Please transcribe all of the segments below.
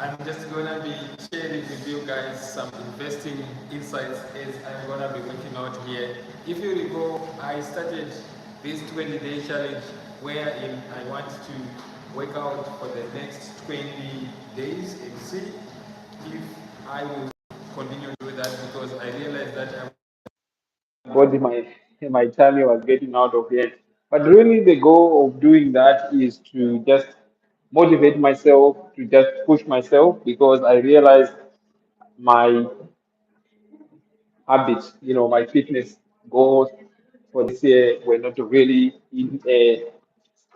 I'm just gonna be sharing with you guys some investing insights as I'm gonna be working out here. If you recall, I started this 20-day challenge wherein I want to work out for the next 20 days and see if I will continue to do that because I realized that body, my tummy was getting out of hand. But really, the goal of doing that is to just motivate myself, to just push myself because I realized my habits, my fitness goals for this year were not really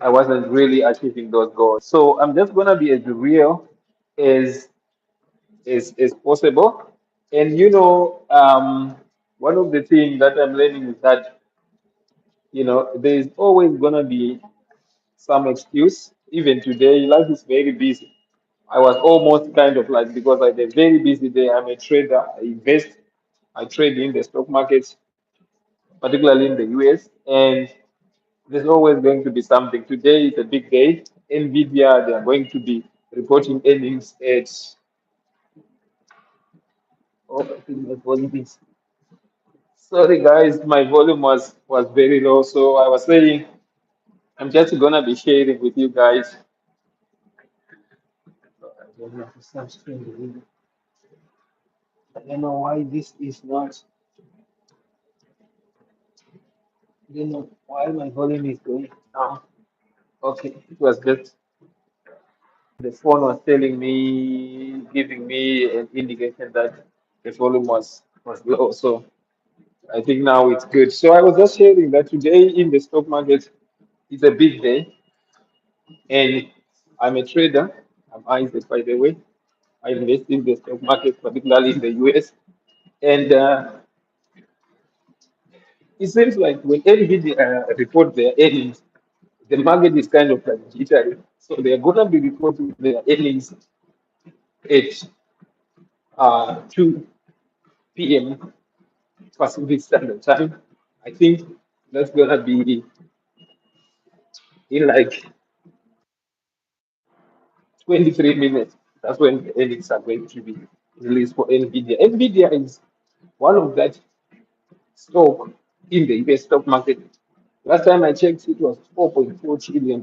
I wasn't really achieving those goals. So I'm just gonna be as real as as possible. And one of the things that I'm learning is that there's always gonna be some excuse. Even today, life is very busy. I was almost kind of like because I had a very busy day. I'm a trader. I invest. I trade in the stock markets, particularly in the US, and there's always going to be something. Today is a big day. Nvidia, they are going to be reporting earnings at. Oh, I think my volume is. Sorry, guys, my volume was very low. So I was saying I'm just gonna be sharing with you guys. I don't know for some strange reason. I don't know why this is not. I don't know why my volume is going down. Okay, it was just the phone was telling me, giving me an indication that the volume was low. So I think now it's good. So I was just sharing that today in the stock market is a big day, and I'm a trader. I'm Isaac, by the way. I invest in the stock market, particularly in the US. And it seems like when NVIDIA report their earnings, the market is kind of like jittery. So they're going to be reporting their earnings at 2 p.m. Pacific Standard Time. I think that's going to be in like 23 minutes. That's when the earnings are going to be released for NVIDIA. NVIDIA is one of that stock in the US stock market. Last time I checked, it was $4.4 trillion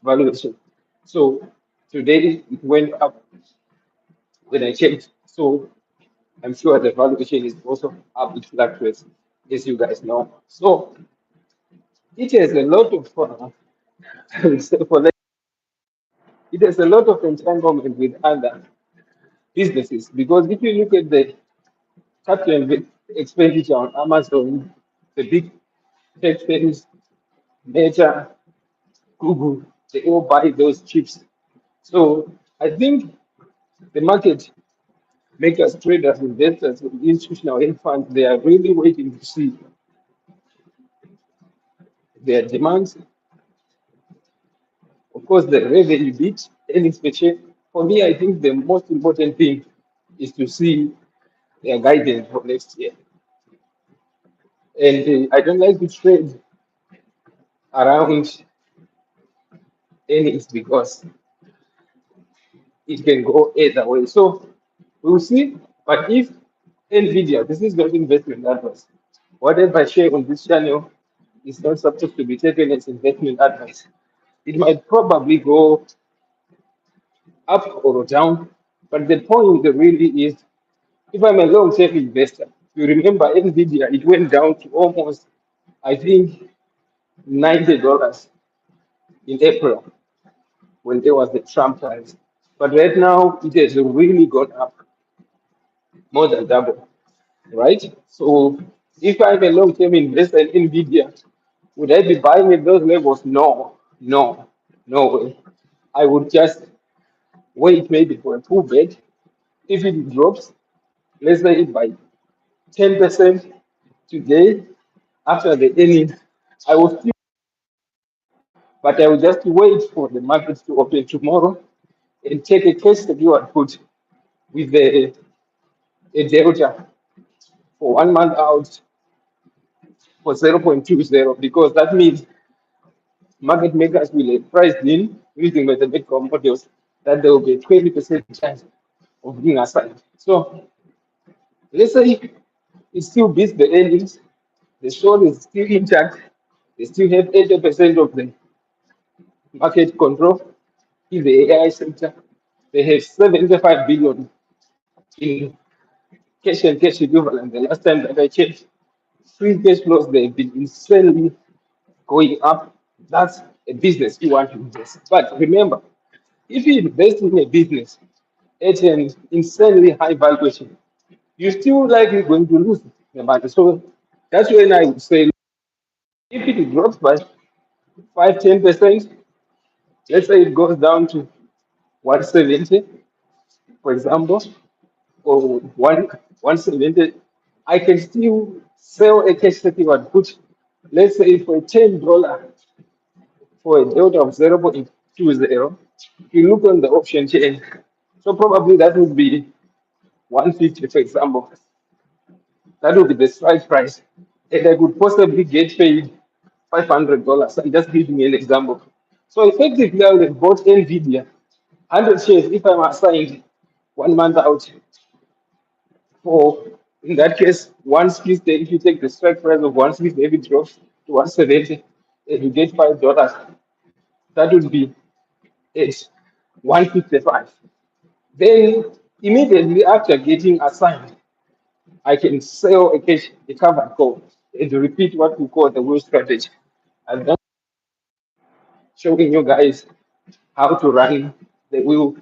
valuation. So today it went up when I checked. So I'm sure the valuation is also up. It fluctuates, as you guys know. So it has a lot of, I would say it has a lot of entanglement with other businesses because if you look at the capital expenditure on Amazon, the big tech firms, Meta, Google, they all buy those chips. So I think the market makers, traders, investors, institutional hedge funds, they are really waiting to see their demands. Of course, the revenue bit, earnings per share. For me, I think the most important thing is to see their guidance for next year. And I don't like to trade around earnings because it can go either way. So we'll see. But if NVIDIA, this is not investment advice. Whatever I share on this channel is not supposed to be taken as investment advice. It might probably go up or down, but the point really is if I'm a long term investor, you remember NVIDIA, it went down to almost, I think, $90 in April when there was the Trump tariffs. But right now, it has really gone up more than double, right? So if I'm a long term investor in NVIDIA, would I be buying at those levels? No, no, no way. I would just wait maybe for a pullback. If it drops, let's say it by 10% today after the earnings, I will still, but I will just wait for the markets to open tomorrow and take a case study and put with a delta for 1 month out for 0.20 because that means market makers will have priced in using mathematical models that there will be a 20% chance of being assigned. So let's say it still beats the earnings, the short is still intact, they still have 80% of the market control in the AI sector. They have 75 billion in cash and cash equivalent. The last time that I checked, free cash flows they've been insanely going up. That's a business you want to invest. But remember, if you invest in a business at an insanely high valuation, you're still likely going to lose the money. So that's when I would say if it drops by 5-10%, let's say it goes down to 170, for example, or 170, I can still sell a cash setting and put, let's say for $10 for a delta of 0.20. If you look on the option chain, so probably that would be 150, for example. That would be the strike price. And I could possibly get paid $500. I'm just giving you an example. So effectively, I would have bought NVIDIA 100 shares if I'm assigned 1 month out for, in that case, 160. If you take the strike price of 160, if it drops to 170, and you get $5, that would be it, 155. Then immediately after getting assigned, I can sell a covered call and repeat what we call the wheel strategy. I've done showing you guys how to run the wheel.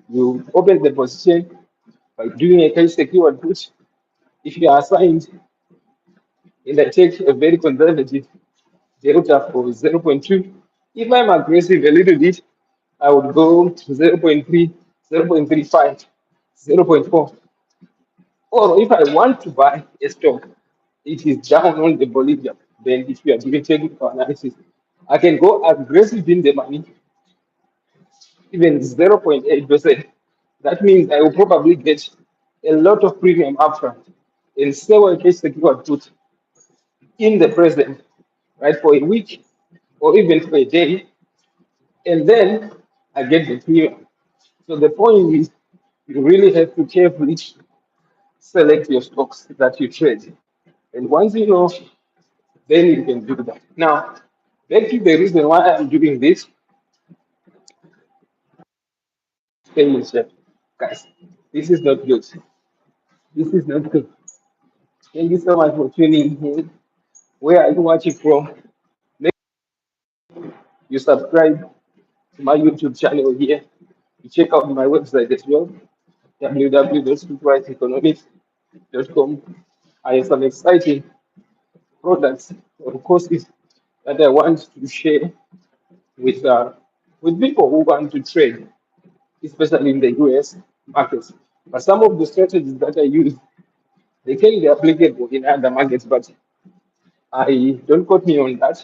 You open the position by doing a case secured put. If you are assigned and I take a very conservative delta for zero point 0.2, if I'm aggressive a little bit, I would go to 0.3, 0.35, 0.4. Or if I want to buy a stock, it is down on the Bolivia. Then if you are doing technical analysis, I can go aggressive in the money, even 0.8%. That means I will probably get a lot of premium upfront and sell a case secured put in the present, right, for a week or even for a day, and then I get the premium. So the point is, you really have to carefully select your stocks that you trade. And once you know, then you can do that. Now, back to the reason why I'm doing this, stay shape. Guys, this is not good. This is not good. Thank you so much for tuning in. Where are you watching from? Make sure you subscribe to my YouTube channel here. You check out my website as well, www.streetwiseeconomics.com. I have some exciting products or courses that I want to share with uh, with people who want to trade, especially in the US markets. But some of the strategies that I use, they can be applicable in other markets, but I don't quote me on that.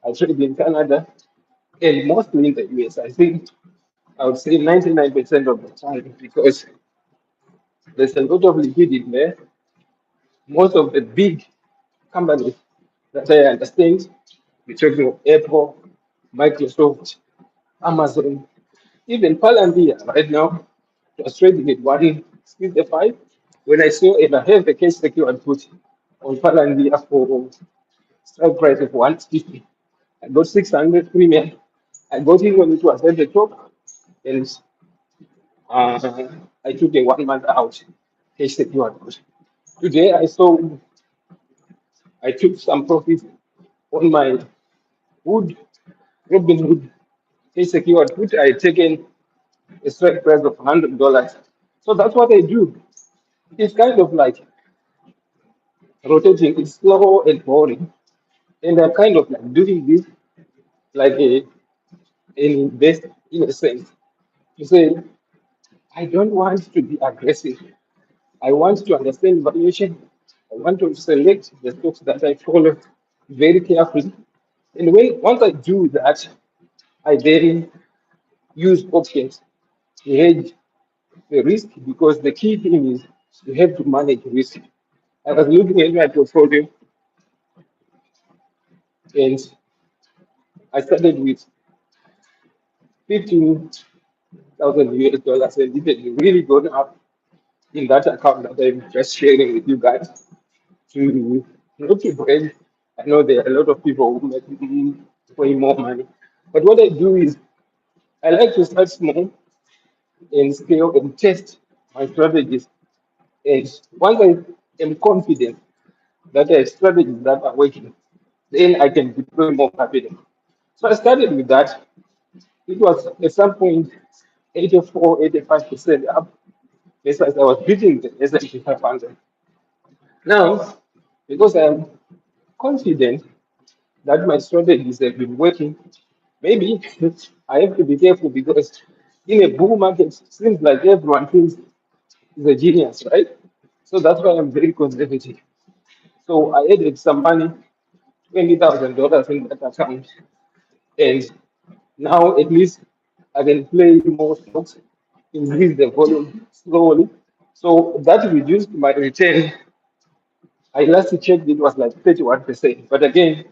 I trade in Canada and mostly in the US. I think I would say 99% of the time because there's a lot of liquidity there. Most of the big companies that I understand, we're talking of Apple, Microsoft, Amazon, even Palantir right now, it was trading at 165. When I saw it, I have the case secured put on Palantir for strike price of 150. I got 600 premium. I got it when it was at the top, and uh, I took a 1 month out. Case secured put. Today I took some profit on my Wood, Robinhood case secured put. I taken a strike price of $100. So that's what I do. It's kind of like rotating. It's slow and boring. And I'm kind of like doing this like an invest in a sense. To say, I don't want to be aggressive. I want to understand valuation. I want to select the stocks that I follow very carefully. And once I do that, I then use options to hedge the risk because the key thing is you have to manage risk. I was looking at my portfolio and I started with 15,000 US dollars, and it has really gone up in that account that I'm just sharing with you guys to not to brand. I know there are a lot of people who make way more money, but what I do is I like to start small and scale and test my strategies. And once I am confident that the strategies that are working, then I can deploy more capital. So I started with that. It was at some point 84, 85% up. Yes, as I was beating the S&P 500. Now, because I'm confident that my strategies have been working, maybe I have to be careful because in a bull market, it seems like everyone thinks is a genius, right? So that's why I'm very conservative. So I added some money, $20,000 in that account, and now at least I can play more stocks, increase the volume slowly. So that reduced my return. I last checked it was like 31%. But again,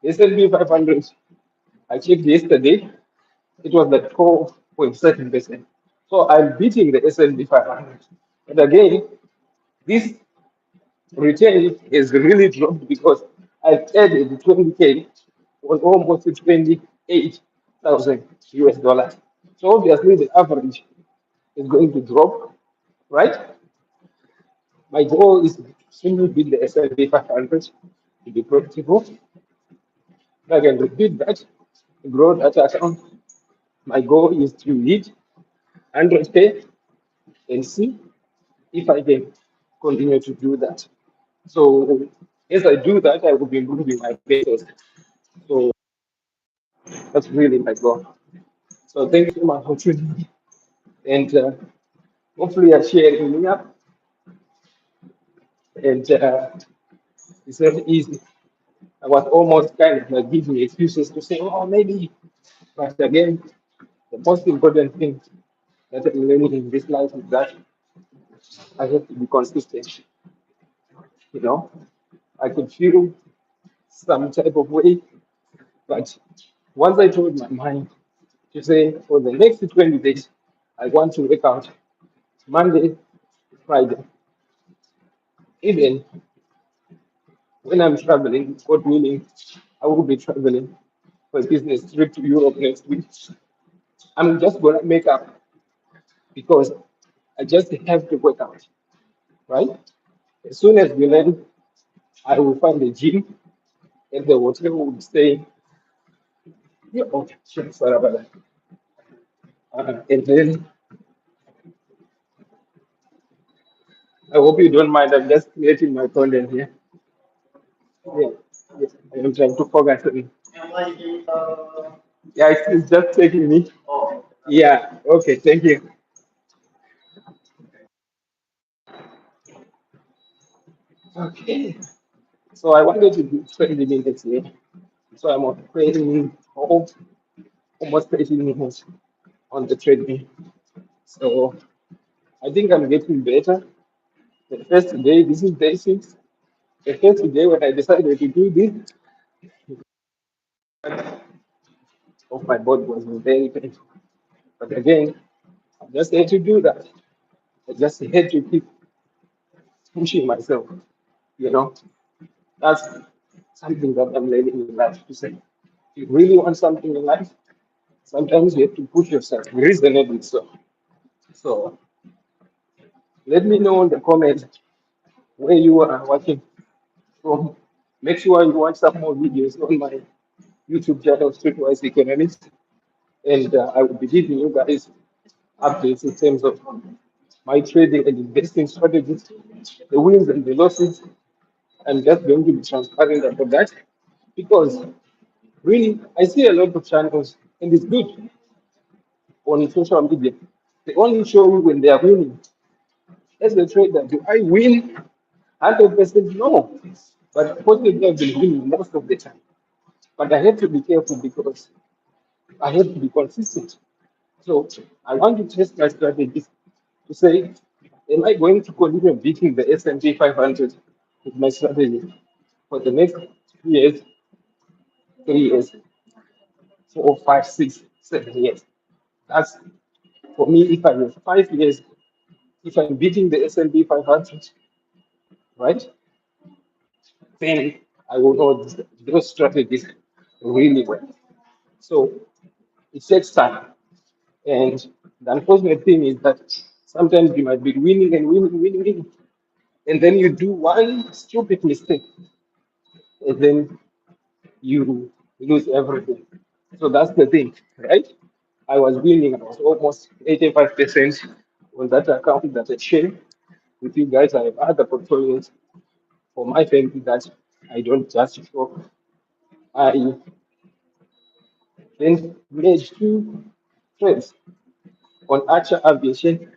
S&P 500, I checked yesterday, it was like 4.7%. So I'm beating the S&P 500. But again, this return is really dropped because I've added 20K on almost 28,000 US dollars. So obviously the average is going to drop, right? My goal is to simply beat the S&P 500 to be profitable. If I can repeat that, grow that account. My goal is to hit 100K and see if I can continue to do that. So as I do that, I will be moving my pesos. So that's really my goal. So thank you so much for tuning in. And hopefully I share me up. And it's not easy. I was almost kind of like giving excuses to say, oh, maybe. But again, the most important thing that I'm learning in this life is that I have to be consistent. You know, I could feel some type of way, but once I told my mind to say for the next 20 days, I want to work out Monday, Friday, even when I'm traveling, God willing, I will be traveling for a business trip to Europe next week. I'm just gonna make up because I just have to work out, right? As soon as we land, I will find a gym and the hotel will stay. Yeah, okay, sure, sorry about that. And then I hope you don't mind. I'm just creating my content here. Yeah, yeah. I'm trying to focus on. Yeah, it's just taking me. Yeah, okay, thank you. Okay, so I wanted to do 20 minutes here. So I'm on training almost 30 minutes on the treadmill. So I think I'm getting better. The first day, this is day six. The first day when I decided to do this, of my body was very painful. But again, I just had to do that. I just had to keep pushing myself. You know, that's something that I'm learning in life to say. If you really want something in life, sometimes you have to push yourself reasonably so. So let me know in the comments where you are watching from. Make sure you watch some more videos on my YouTube channel, Streetwise Economics, and I will be giving you guys updates in terms of my trading and investing strategies, the wins and the losses. I'm just going to be transparent about that because really I see a lot of channels and it's good on social media. They only show you when they are winning. As a trader, do I win 100%? No. But fortunately, I've been winning most of the time. But I have to be careful because I have to be consistent. So I want to test my strategies to say, am I going to continue beating the S&P 500 with my strategy for the next 2 years, 3 years, 4, 5, 6, 7 years? That's For me, if I have 5 years, if I'm beating the S&P 500, right, then I will know those strategies really well. So it takes time. And the unfortunate thing is that sometimes you might be winning and winning, and then you do one stupid mistake, and then you lose everything. So that's the thing, right? I was winning, I was almost 85% on that account that I shared with you guys. I have other portfolios for my family that I don't just show. I then made two trades on Archer Aviation.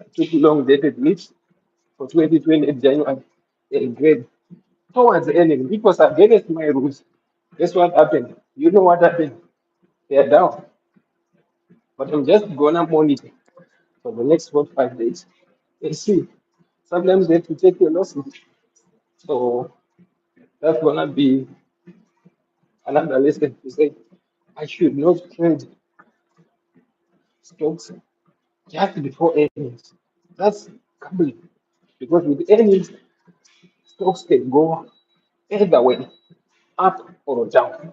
I took long dated leads for 2020 January and grade towards the ending. It was against my rules. Guess what happened? You know what happened? They're down. But I'm just gonna monitor for the next 4 5 days and see. Sometimes they have to take your losses. So that's gonna be another lesson to say I should not trade stocks just before earnings. That's gambling. Because with earnings, stocks can go either way, up or down.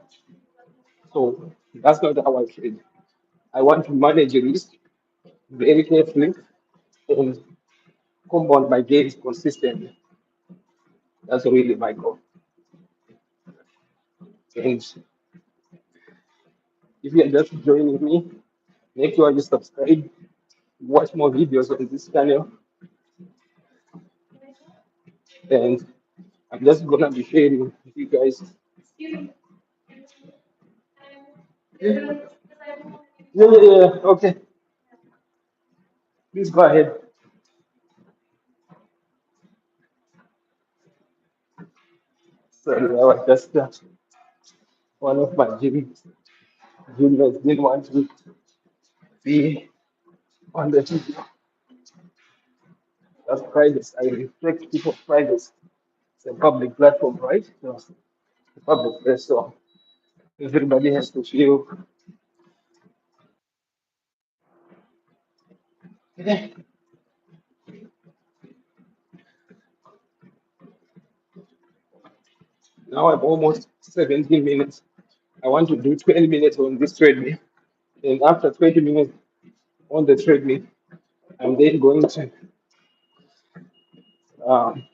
So that's not how I trade. I want to manage risk very carefully and compound my gains consistently. That's really my goal. And if you're just joining me, make sure you subscribe, watch more videos on this channel, and I'm just gonna be sharing with you guys. Yeah, yeah. Okay, please go ahead. Sorry, I was just one of my juniors didn't want to be on the video. That's private. I respect people's privacy. It's a public platform, right? So it's a public place, so everybody has to feel. Yeah. Now I'm almost 17 minutes. I want to do 20 minutes on this treadmill. And after 20 minutes on the treadmill, I'm then going to um,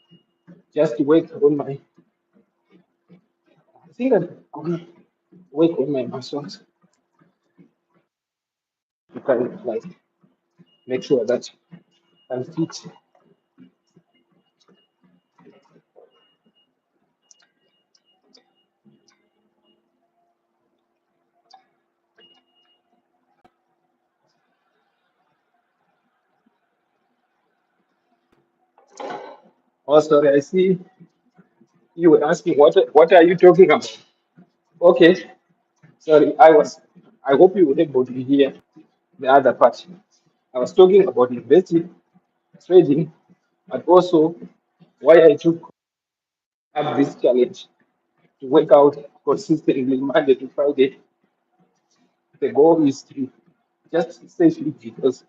just work on my, I think I'm going to work on my muscles to kind of like make sure that I'm fit. Oh, sorry, I see you were asking what are you talking about? Okay, sorry, I hope you were able to hear the other part. I was talking about investing, trading, but also why I took up this challenge to work out consistently Monday to Friday. The goal is to just stay fit because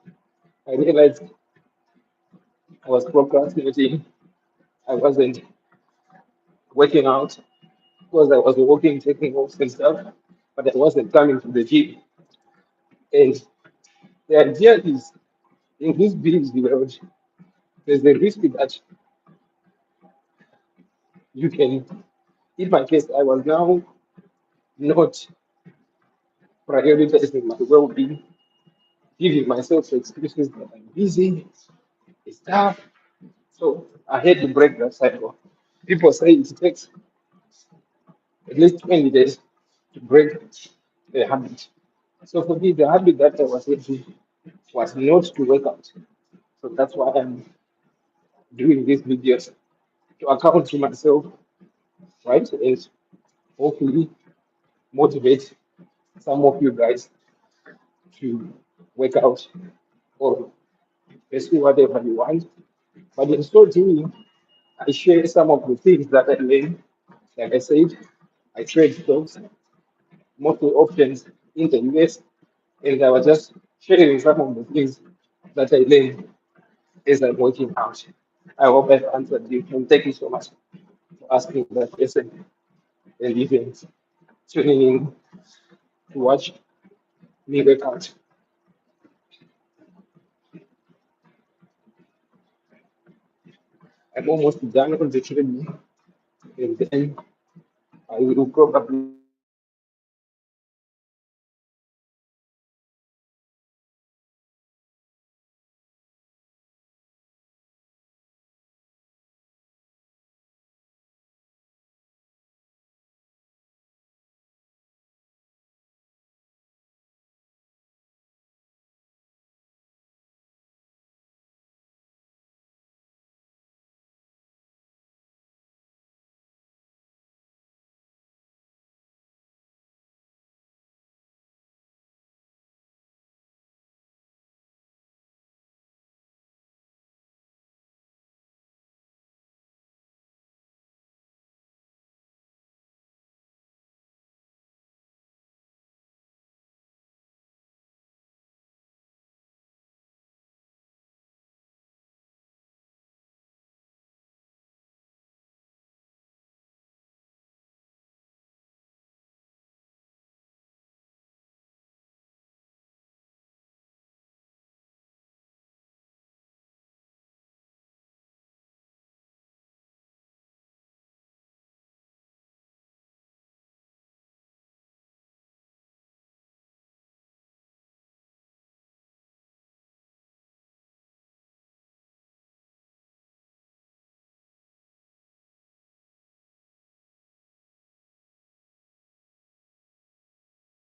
I realized I was procrastinating. I wasn't working out because I was working, taking walks and stuff, but I wasn't coming to the gym. And the idea is in this busy world, there's a risk that you can, in my case, I was now not prioritizing my well being, giving myself excuses that I'm busy, it's tough. So I had to break that cycle. People say it takes at least 20 days to break the habit. So for me, the habit that I was into was not to work out. So that's why I'm doing these videos to account to myself, right? And hopefully motivate some of you guys to work out or pursue whatever you want. But in so doing, I share some of the things that I learned. Like I said, I trade stocks, mostly options in the US, and I was just sharing some of the things that I learned as I'm working out. I hope I've answered you, and thank you so much for asking that question and even tuning in to watch me work out. I'm almost done on the training, and then I will probably